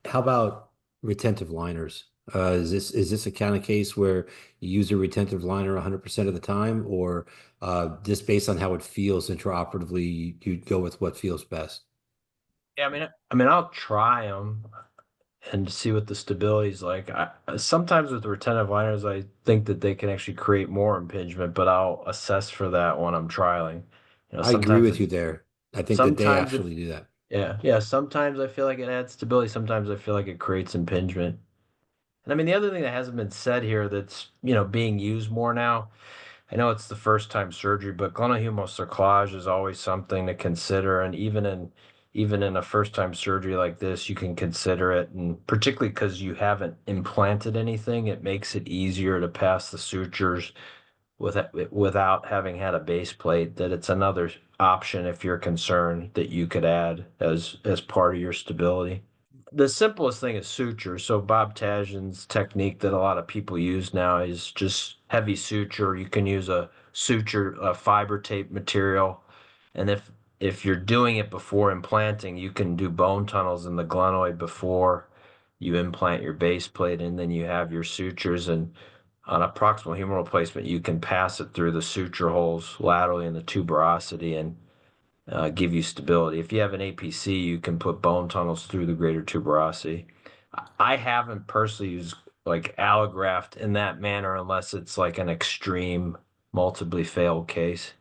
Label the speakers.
Speaker 1: How about retentive liners? Is this a kind of case where you use a retentive liner 100% of the time, or just based on how it feels intraoperatively, you go with what feels best?
Speaker 2: Yeah, I mean, I'll try them and see what the stability is like. Sometimes with retentive liners, I think that they can actually create more impingement, but I'll assess for that when I'm trialing.
Speaker 1: I agree
Speaker 2: Sometimes
Speaker 1: with you there. I think that they
Speaker 2: sometimes if
Speaker 1: actually do that.
Speaker 2: yeah, sometimes I feel like it adds stability. Sometimes I feel like it creates impingement. And I mean, the other thing that hasn't been said here that's, being used more now. I know it's the first time surgery, but glenohumeral is always something to consider. And even in a first time surgery like this, you can consider it. And particularly because you haven't implanted anything, it makes it easier to pass the sutures without having had a base plate. That it's another option if you're concerned that you could add as part of your stability. The simplest thing is suture. So Bob Tashin's technique that a lot of people use now is just heavy suture. You can use a fiber tape material, and if you're doing it before implanting, you can do bone tunnels in the glenoid before you implant your base plate, and then you have your sutures. And on a proximal humeral replacement, you can pass it through the suture holes laterally in the tuberosity and give you stability. If you have an APC, you can put bone tunnels through the greater tuberosity. I haven't personally used like allograft in that manner unless it's like an extreme, multiply failed case.